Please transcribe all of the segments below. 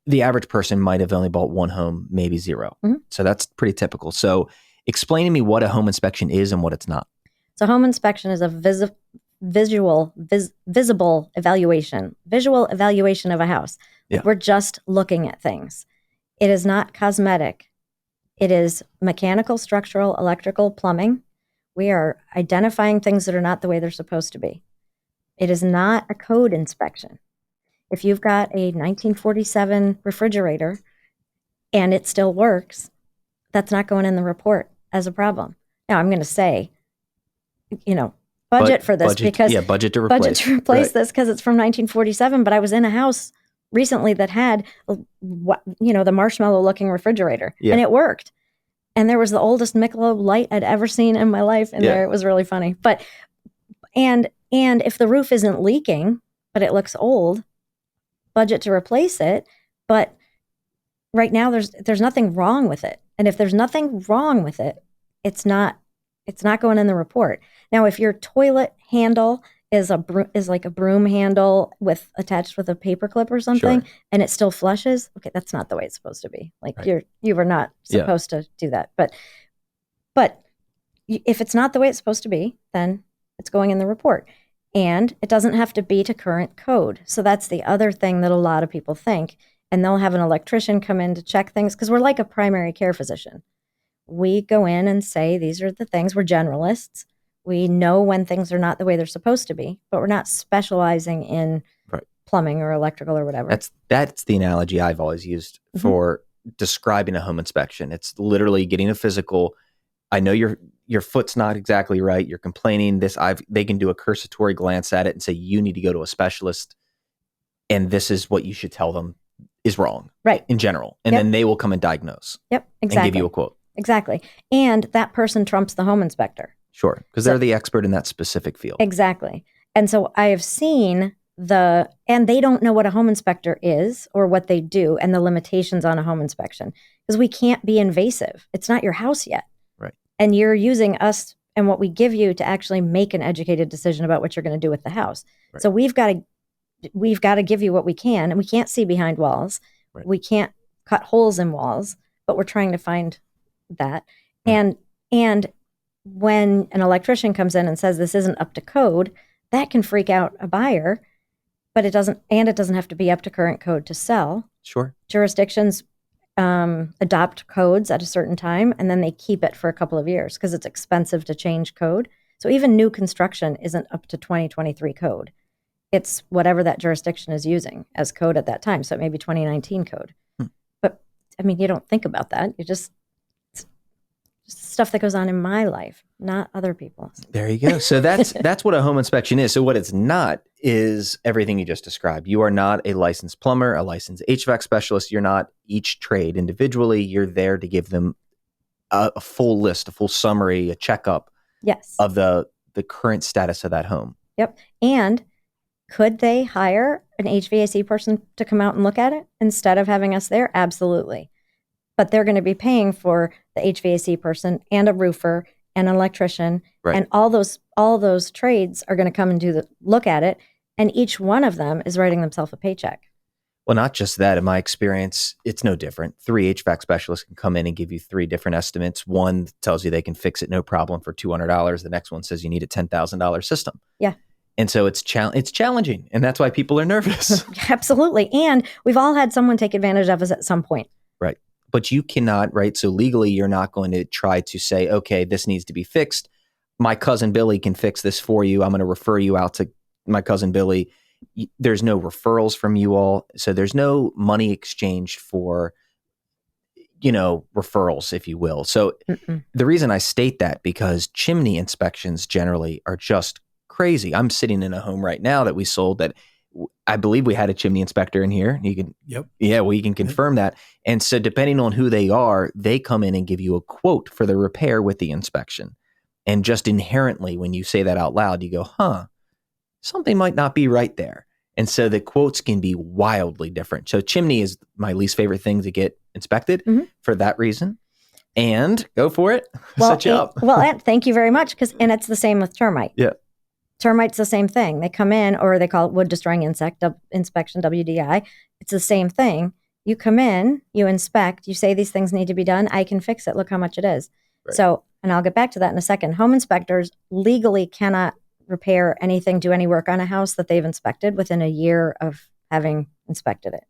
the average person might have only bought one home, maybe zero. Mhm. So that's pretty typical. So explain to me what a home inspection is and what it's not. So home inspection is a visible evaluation of a house. Yeah. We're just looking at things. It is not cosmetic. It is mechanical, structural, electrical, plumbing. We are identifying things that are not the way they're supposed to be. It is not a code inspection. If you've got a 1947 refrigerator and it still works, that's not going in the report as a problem. Now, I'm going to say, budget for this because budget to replace right. This because it's from 1947. But I was in a house recently that had, the marshmallow looking refrigerator, and it worked. And there was the oldest Michelob light I'd ever seen in my life in there. It was really funny. But and if the roof isn't leaking, but it looks old, budget to replace it. But right now there's nothing wrong with it. And if there's nothing wrong with it, it's not going in the report. Now, if your toilet handle is like a broom handle attached with a paper clip or something, and it still flushes, okay, that's not the way it's supposed to be. Like you were not supposed to do that. But if it's not the way it's supposed to be, then it's going in the report. And it doesn't have to be to current code. So that's the other thing that a lot of people think. And they'll have an electrician come in to check things because we're like a primary care physician. We go in and say, these are the things. We're generalists. We know when things are not the way they're supposed to be, but we're not specializing in plumbing or electrical or whatever. That's the analogy I've always used for describing a home inspection. It's literally getting a physical. I know your foot's not exactly right. You're complaining this. They can do a cursory glance at it and say, you need to go to a specialist. And this is what you should tell them is wrong. Right. In general. And then they will come and diagnose. Yep. Exactly. And give you a quote. Exactly. And that person trumps the home inspector. Sure. Because they're the expert in that specific field. Exactly. And so I have seen and they don't know what a home inspector is or what they do and the limitations on a home inspection because we can't be invasive. It's not your house yet. Right. And you're using us and what we give you to actually make an educated decision about what you're going to do with the house. Right. So we've got to give you what we can, and we can't see behind walls. Right. We can't cut holes in walls, but we're trying to find that. Right. And when an electrician comes in and says this isn't up to code, that can freak out a buyer, but it doesn't have to be up to current code to sell. Sure. Jurisdictions adopt codes at a certain time, and then they keep it for a couple of years because it's expensive to change code. So even new construction isn't up to 2023 code. It's whatever that jurisdiction is using as code at that time. So it may be 2019 code. But I mean, you don't think about that. You just stuff that goes on in my life, not other people's. There you go. So that's what a home inspection is. So what it's not is everything you just described. You are not a licensed plumber, a licensed HVAC specialist. You're not each trade individually. You're there to give them a full list, a full summary, a checkup of the current status of that home. Yep. And could they hire an HVAC person to come out and look at it instead of having us there? Absolutely. But they're going to be paying for the HVAC person and a roofer and an electrician. Right. And all those trades are going to come and look at it. And each one of them is writing themselves a paycheck. Well, not just that. In my experience, it's no different. 3 HVAC specialists can come in and give you 3 different estimates. One tells you they can fix it no problem for $200. The next one says you need a $10,000 system. Yeah. And so it's challenging. And that's why people are nervous. Absolutely. And we've all had someone take advantage of us at some point. Right. But you cannot, right? So legally, you're not going to try to say, okay, this needs to be fixed. My cousin Billy can fix this for you. I'm going to refer you out to my cousin Billy. There's no referrals from you all. So there's no money exchanged for, referrals, if you will. So the reason I state that, because chimney inspections generally are just crazy. I'm sitting in a home right now that we sold that I believe we had a chimney inspector in here. You can, you can confirm that. And so depending on who they are, they come in and give you a quote for the repair with the inspection. And just inherently, when you say that out loud, you go, something might not be right there. And so the quotes can be wildly different. So chimney is my least favorite thing to get inspected for that reason. And go for it. Set you up. Well, thank you very much. And it's the same with termite. Yeah. Termites, the same thing. They come in, or they call it wood destroying insect inspection, WDI. It's the same thing. you come in, you inspect, you say these things need to be done. I can fix it. Look how much it is. Right. So, and I'll get back to that in a second. Home inspectors legally cannot repair anything, do any work on a house that they've inspected within a year of having inspected it.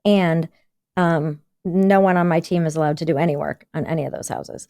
And no one on my team is allowed to do any work on any of those houses.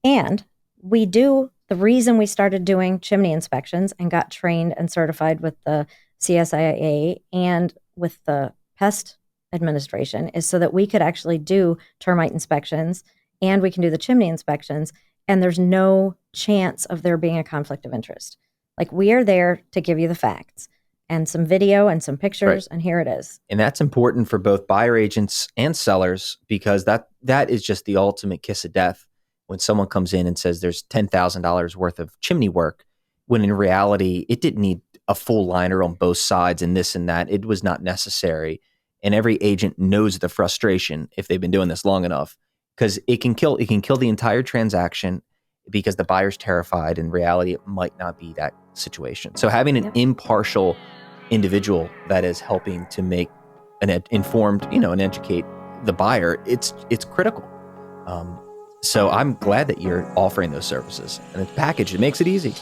And the reason we started doing chimney inspections and got trained and certified with the CSIA and with the pest administration is so that we could actually do termite inspections and we can do the chimney inspections, and there's no chance of there being a conflict of interest. Like, we are there to give you the facts and some video and some pictures, right. And here it is. And that's important for both buyer agents and sellers, because that is just the ultimate kiss of death when someone comes in and says there's $10,000 worth of chimney work, when in reality, it didn't need a full liner on both sides and this and that. It was not necessary. And every agent knows the frustration if they've been doing this long enough, because it can kill the entire transaction because the buyer's terrified. In reality, it might not be that situation. So having an impartial individual that is helping to make an informed, and educate the buyer, it's critical. So I'm glad that you're offering those services, and it's packaged. It makes it easy.